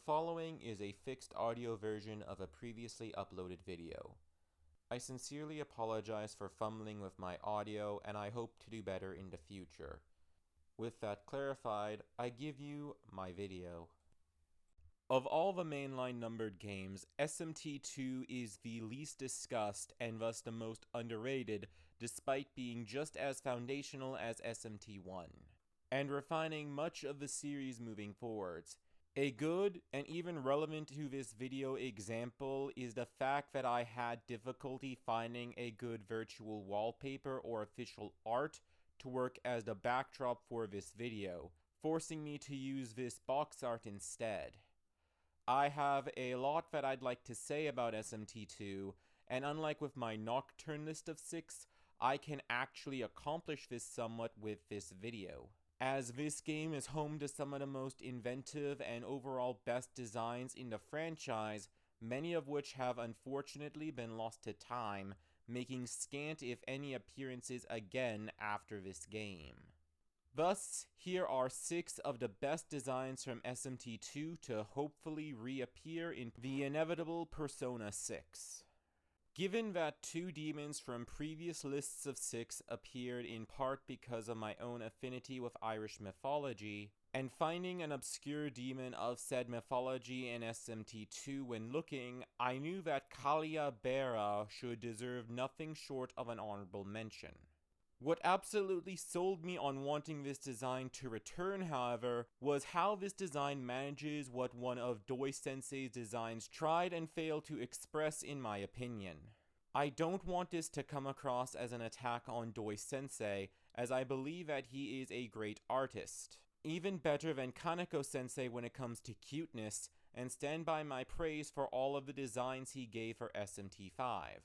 following is a fixed audio version of a previously uploaded video. I sincerely apologize for fumbling with my audio, and I hope to do better in the future. With that clarified, I give you my video. Of all the mainline numbered games, SMT2 is the least discussed and thus the most underrated, despite being just as foundational as SMT1, and refining much of the series moving forwards. A good, and even relevant to this video example, is the fact that I had difficulty finding a good virtual wallpaper or official art to work as the backdrop for this video, forcing me to use this box art instead. I have a lot that I'd like to say about SMT2, and unlike with my Nocturne list of 6, I can actually accomplish this somewhat with this video. As this game is home to some of the most inventive and overall best designs in the franchise, many of which have unfortunately been lost to time, making scant if any appearances again after this game. Thus, here are 6 of the best designs from SMT2 to hopefully reappear in the inevitable Persona 6. Given that 2 demons from previous lists of 6 appeared in part because of my own affinity with Irish mythology, and finding an obscure demon of said mythology in SMT2 when looking, I knew that Kalia Bera should deserve nothing short of an honorable mention. What absolutely sold me on wanting this design to return, however, was how this design manages what one of Doi Sensei's designs tried and failed to express in my opinion. I don't want this to come across as an attack on Doi Sensei, as I believe that he is a great artist. Even better than Kaneko Sensei when it comes to cuteness, and stand by my praise for all of the designs he gave for SMT5.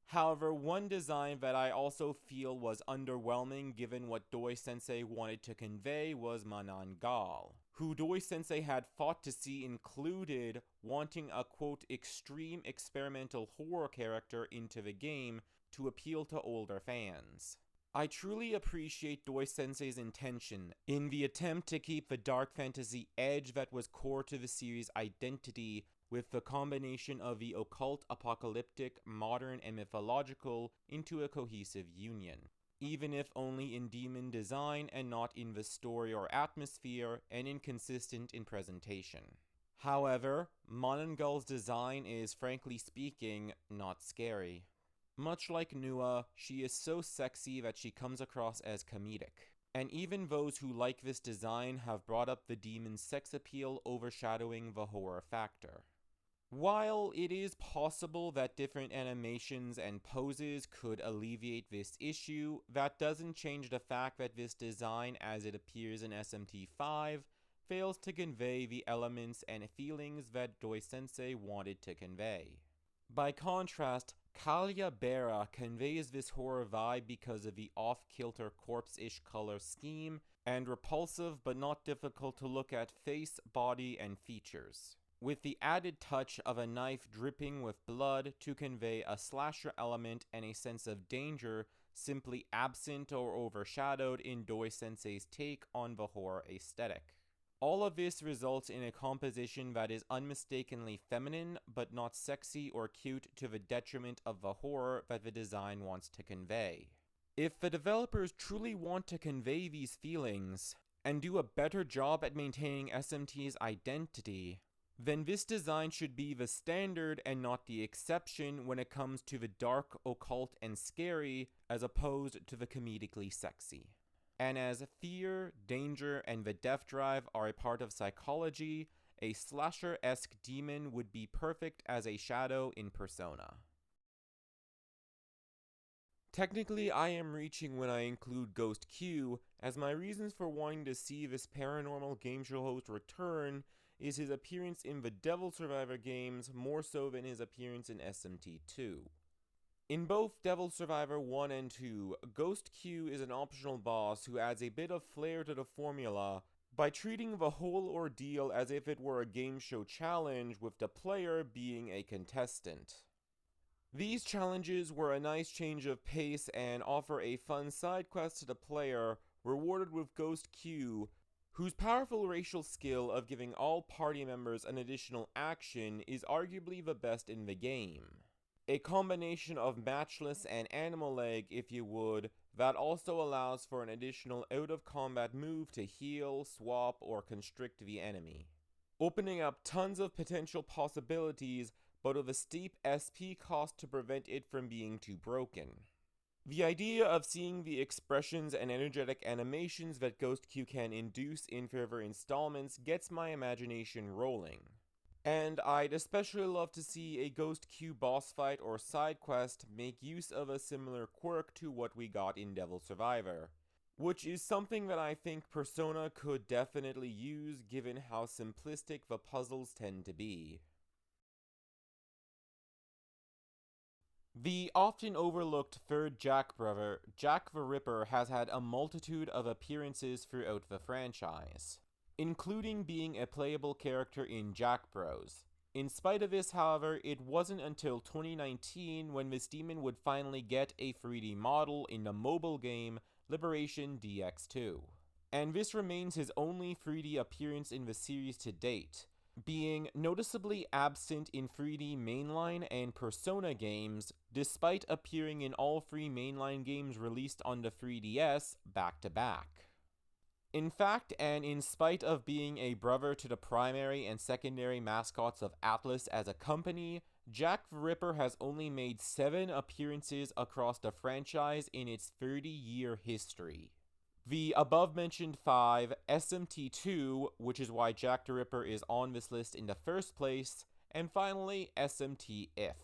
However, one design that I also feel was underwhelming given what Doi Sensei wanted to convey was Manan Gal, who Doi Sensei had fought to see included wanting a quote extreme experimental horror character into the game to appeal to older fans. I truly appreciate Doi Sensei's intention in the attempt to keep the dark fantasy edge that was core to the series' identity with the combination of the occult, apocalyptic, modern, and mythological into a cohesive union, even if only in demon design and not in the story or atmosphere, and inconsistent in presentation. However, Monongal's design is, frankly speaking, not scary. Much like Nua, she is so sexy that she comes across as comedic. And even those who like this design have brought up the demon's sex appeal overshadowing the horror factor. While it is possible that different animations and poses could alleviate this issue, that doesn't change the fact that this design as it appears in SMT5 fails to convey the elements and feelings that Doi Sensei wanted to convey. By contrast, Kalia Bera conveys this horror vibe because of the off-kilter corpse-ish color scheme and repulsive but not difficult to look at face, body, and features, with the added touch of a knife dripping with blood to convey a slasher element and a sense of danger simply absent or overshadowed in Doi Sensei's take on the horror aesthetic. All of this results in a composition that is unmistakably feminine, but not sexy or cute to the detriment of the horror that the design wants to convey. If the developers truly want to convey these feelings, and do a better job at maintaining SMT's identity, then this design should be the standard and not the exception when it comes to the dark, occult, and scary, as opposed to the comedically sexy. And as fear, danger, and the death drive are a part of psychology, a slasher-esque demon would be perfect as a shadow in Persona. Technically, I am reaching when I include Ghost Q, as my reasons for wanting to see this paranormal game show host return is his appearance in the Devil Survivor games more so than his appearance in SMT2. In both Devil Survivor 1 and 2, Ghost Q is an optional boss who adds a bit of flair to the formula by treating the whole ordeal as if it were a game show challenge with the player being a contestant. These challenges were a nice change of pace and offer a fun side quest to the player, rewarded with Ghost Q, whose powerful racial skill of giving all party members an additional action is arguably the best in the game. A combination of matchless and animal leg, if you would, that also allows for an additional out-of-combat move to heal, swap, or constrict the enemy, opening up tons of potential possibilities, but with a steep SP cost to prevent it from being too broken. The idea of seeing the expressions and energetic animations that Ghost Q can induce in further installments gets my imagination rolling. And I'd especially love to see a Ghost Q boss fight or side quest make use of a similar quirk to what we got in Devil Survivor, which is something that I think Persona could definitely use given how simplistic the puzzles tend to be. The often overlooked third Jack brother, Jack the Ripper, has had a multitude of appearances throughout the franchise, including being a playable character in Jack Bros. In spite of this, however, it wasn't until 2019 when this demon would finally get a 3D model in the mobile game Liberation DX2. And this remains his only 3D appearance in the series to date, being noticeably absent in 3D mainline and Persona games, despite appearing in all three mainline games released on the 3DS back to back. In fact, and in spite of being a brother to the primary and secondary mascots of Atlas as a company, Jack the Ripper has only made 7 appearances across the franchise in its 30-year history. The above-mentioned 5, SMT2, which is why Jack the Ripper is on this list in the first place, and finally SMT-IF.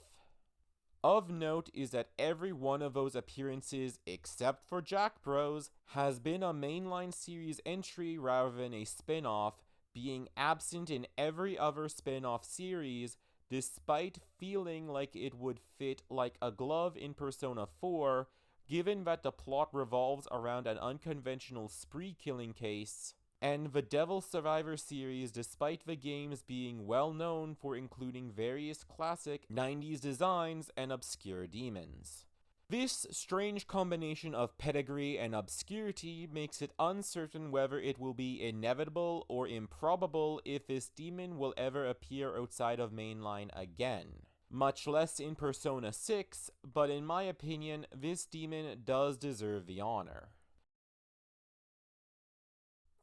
Of note is that every one of those appearances, except for Jack Bros, has been a mainline series entry rather than a spin-off, being absent in every other spin-off series, despite feeling like it would fit like a glove in Persona 4, given that the plot revolves around an unconventional spree-killing case, and the Devil Survivor series, despite the games being well known for including various classic 90s designs and obscure demons. This strange combination of pedigree and obscurity makes it uncertain whether it will be inevitable or improbable if this demon will ever appear outside of mainline again. Much less in Persona 6, but in my opinion, this demon does deserve the honor.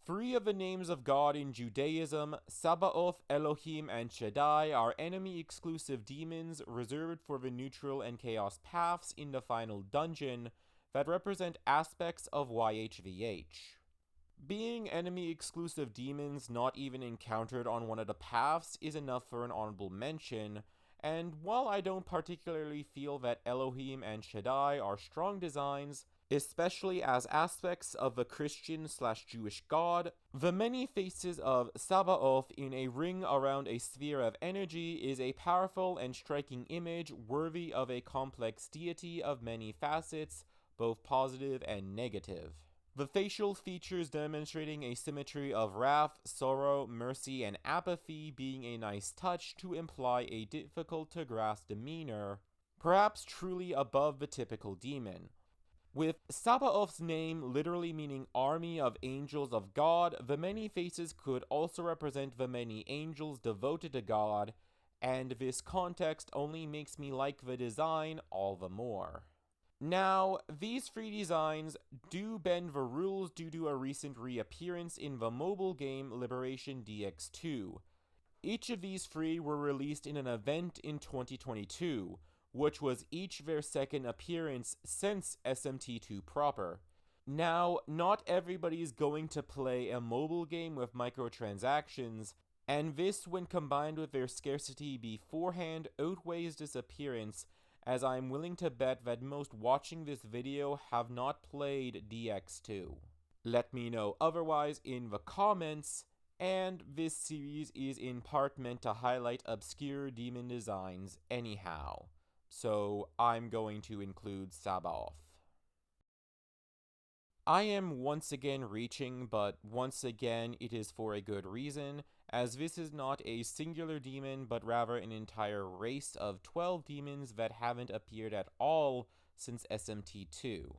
3 of the names of God in Judaism, Sabaoth, Elohim, and Shaddai, are enemy-exclusive demons reserved for the neutral and chaos paths in the final dungeon that represent aspects of YHVH. Being enemy-exclusive demons not even encountered on one of the paths is enough for an honorable mention, and while I don't particularly feel that Elohim and Shaddai are strong designs, especially as aspects of the Christian/Jewish god, the many faces of Sabaoth in a ring around a sphere of energy is a powerful and striking image worthy of a complex deity of many facets, both positive and negative. The facial features demonstrating a symmetry of wrath, sorrow, mercy, and apathy being a nice touch to imply a difficult-to-grasp demeanor, perhaps truly above the typical demon. With Sabaoth's name literally meaning army of angels of God, the many faces could also represent the many angels devoted to God, and this context only makes me like the design all the more. Now, these 3 designs do bend the rules due to a recent reappearance in the mobile game Liberation DX2. Each of these 3 were released in an event in 2022, which was each their second appearance since SMT2 proper. Now, not everybody's going to play a mobile game with microtransactions, and this, when combined with their scarcity beforehand, outweighs this appearance, as I'm willing to bet that most watching this video have not played DX2. Let me know otherwise in the comments, and this series is in part meant to highlight obscure demon designs anyhow, so I'm going to include Sabaoth. I am once again reaching, but once again it is for a good reason, as this is not a singular demon, but rather an entire race of 12 demons that haven't appeared at all since SMT2.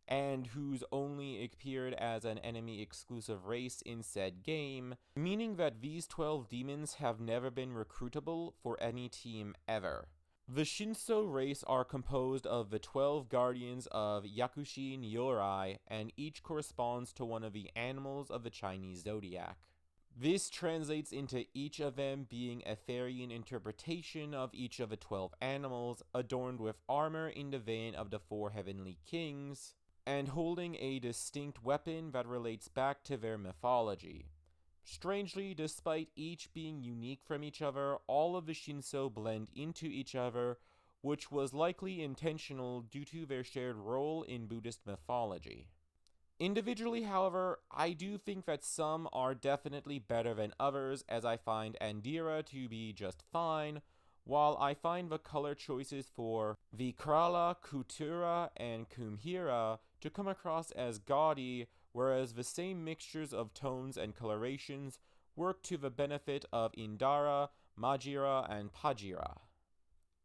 and who's only appeared as an enemy-exclusive race in said game, meaning that these 12 demons have never been recruitable for any team ever. The Shinso race are composed of the 12 guardians of Yakushi Nyorai, and each corresponds to one of the animals of the Chinese zodiac. This translates into each of them being a Therian interpretation of each of the 12 animals, adorned with armor in the vein of the 4 heavenly kings, and holding a distinct weapon that relates back to their mythology. Strangely, despite each being unique from each other, all of the Shinso blend into each other, which was likely intentional due to their shared role in Buddhist mythology. Individually, however, I do think that some are definitely better than others, as I find Andira to be just fine, while I find the color choices for Vikrala, Kutura, and Kumhira to come across as gaudy, whereas the same mixtures of tones and colorations work to the benefit of Indara, Majira, and Pajira.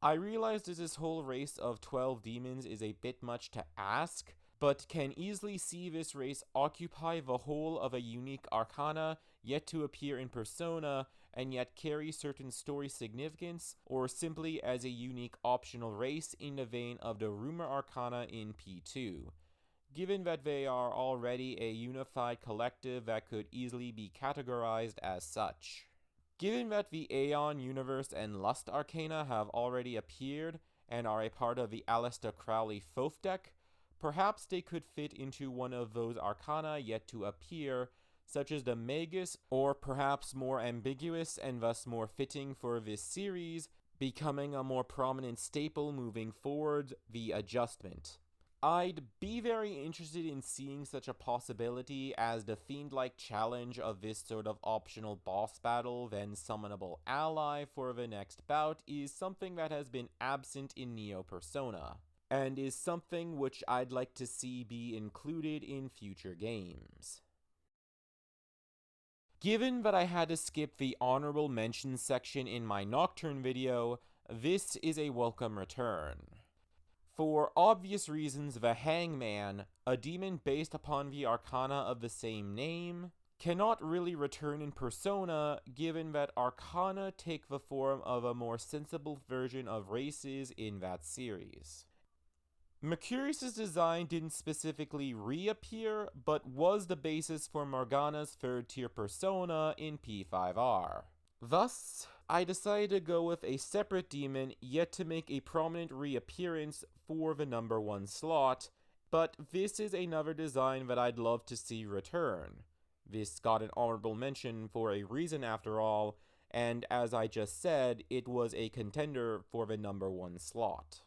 I realize that this whole race of 12 demons is a bit much to ask, but can easily see this race occupy the whole of a unique arcana yet to appear in Persona and yet carry certain story significance, or simply as a unique optional race in the vein of the Rumor Arcana in P2, given that they are already a unified collective that could easily be categorized as such. Given that the Aeon Universe and Lust Arcana have already appeared and are a part of the Aleister Crowley Thoth deck, perhaps they could fit into one of those arcana yet to appear, such as the Magus, or perhaps more ambiguous and thus more fitting for this series, becoming a more prominent staple moving forward, the Adjustment. I'd be very interested in seeing such a possibility, as the fiend-like challenge of this sort of optional boss battle then summonable ally for the next bout is something that has been absent in Neo Persona, and is something which I'd like to see be included in future games. Given that I had to skip the honorable mentions section in my Nocturne video, this is a welcome return. For obvious reasons, the Hangman, a demon based upon the arcana of the same name, cannot really return in Persona, given that arcana take the form of a more sensible version of races in that series. Mercurius' design didn't specifically reappear, but was the basis for Morgana's third tier persona in P5R. Thus, I decided to go with a separate demon yet to make a prominent reappearance for the number 1 slot, but this is another design that I'd love to see return. This got an honorable mention for a reason after all, and as I just said, it was a contender for the number 1 slot.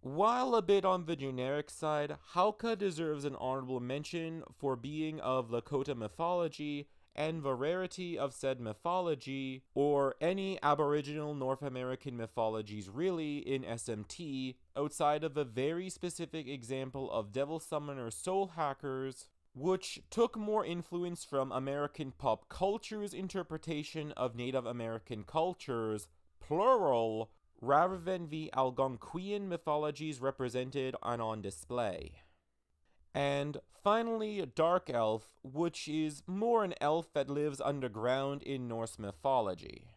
While a bit on the generic side, Hauka deserves an honorable mention for being of Lakota mythology and the rarity of said mythology, or any Aboriginal North American mythologies really in SMT, outside of the very specific example of Devil Summoner Soul Hackers, which took more influence from American pop culture's interpretation of Native American cultures, plural, rather than the Algonquian mythologies represented and on display. And finally, Dark Elf, which is more an elf that lives underground in Norse mythology.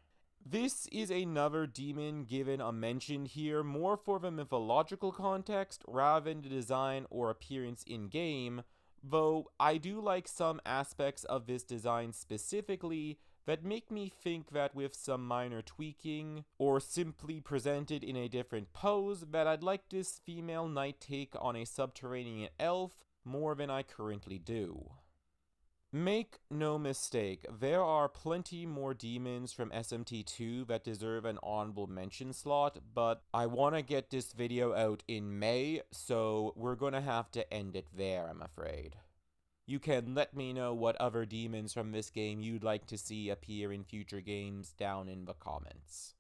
This is another demon given a mention here more for the mythological context rather than the design or appearance in-game, though I do like some aspects of this design specifically that make me think that with some minor tweaking, or simply presented in a different pose, that I'd like this female knight take on a subterranean elf more than I currently do. Make no mistake, there are plenty more demons from SMT2 that deserve an honorable mention slot, but I want to get this video out in May, so we're gonna have to end it there, I'm afraid. You can let me know what other demons from this game you'd like to see appear in future games down in the comments.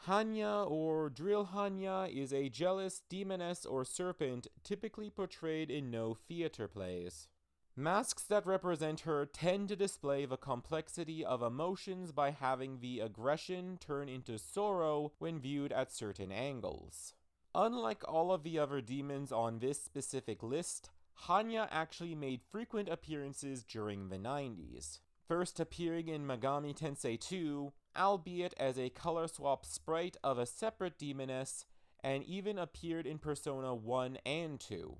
Hanya, or Drill Hanya, is a jealous demoness or serpent typically portrayed in no theater plays. Masks that represent her tend to display the complexity of emotions by having the aggression turn into sorrow when viewed at certain angles. Unlike all of the other demons on this specific list, Hanya actually made frequent appearances during the 90s, first appearing in Megami Tensei II, albeit as a color swap sprite of a separate demoness, and even appeared in Persona 1 and 2.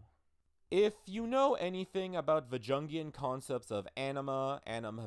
If you know anything about the Jungian concepts of anima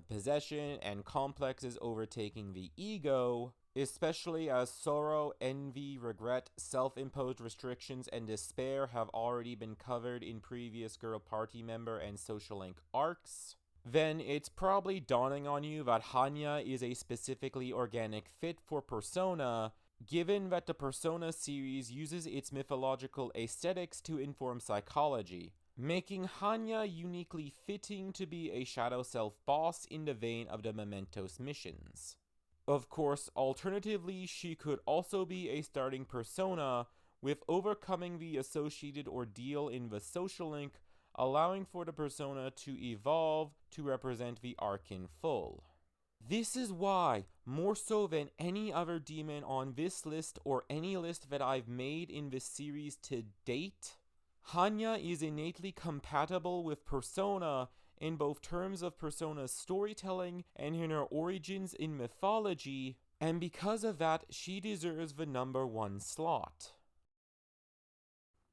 possession, and complexes overtaking the ego, especially as sorrow, envy, regret, self-imposed restrictions, and despair have already been covered in previous Girl Party member and Social Link arcs, then it's probably dawning on you that Hanya is a specifically organic fit for Persona, given that the Persona series uses its mythological aesthetics to inform psychology, making Hanya uniquely fitting to be a Shadow Self boss in the vein of the Mementos missions. Of course, alternatively, she could also be a starting Persona, with overcoming the associated ordeal in the Social Link, allowing for the Persona to evolve to represent the arc in full. This is why, more so than any other demon on this list or any list that I've made in this series to date, Hanya is innately compatible with Persona in both terms of Persona's storytelling and in her origins in mythology, and because of that, she deserves the number 1 slot.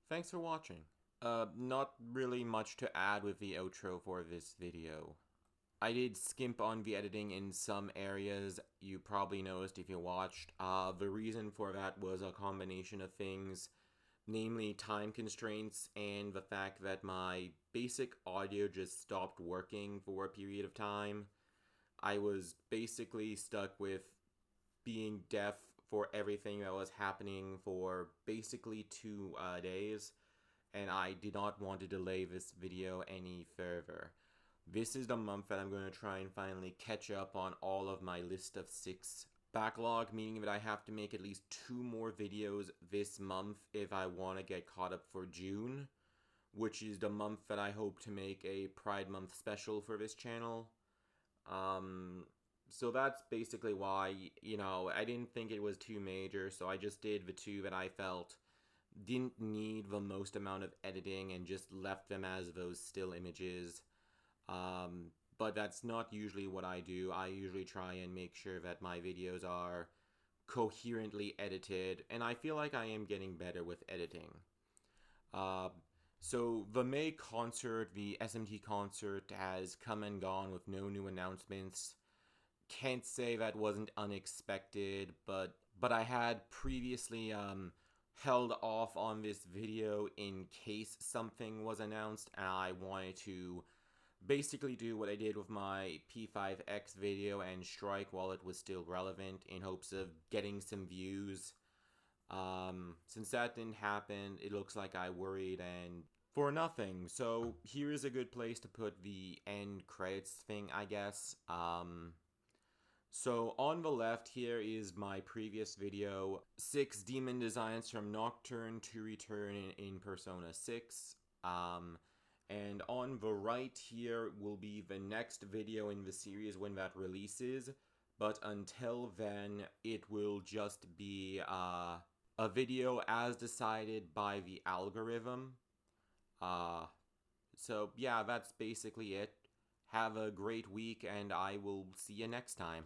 Thanks for watching. Not really much to add with the outro for this video. I did skimp on the editing in some areas. You probably noticed if you watched. The reason for that was a combination of things, namely time constraints and the fact that my basic audio just stopped working for a period of time. I was basically stuck with being deaf for everything that was happening for basically 2 days, and I did not want to delay this video any further. This is the month that I'm going to try and finally catch up on all of my list of 6 backlog, meaning that I have to make at least 2 more videos this month if I want to get caught up for June, which is the month that I hope to make a Pride Month special for this channel. So that's basically why, I didn't think it was too major, so I just did the 2 that I felt didn't need the most amount of editing and just left them as those still images. But that's not usually what I do. I usually try and make sure that my videos are coherently edited, and I feel like I am getting better with editing. So the May concert, the SMT concert, has come and gone with no new announcements. Can't say that wasn't unexpected, but I had previously held off on this video in case something was announced, and I wanted to basically do what I did with my P5X video and strike while it was still relevant in hopes of getting some views. Since that didn't happen, it looks like I worried and for nothing. So here is a good place to put the end credits thing, I guess. So on the left here is my previous video, 6 demon designs from Nocturne to return in Persona 6. And on the right here will be the next video in the series when that releases, but until then it will just be a video as decided by the algorithm. So yeah, that's basically it. Have a great week, and I will see you next time.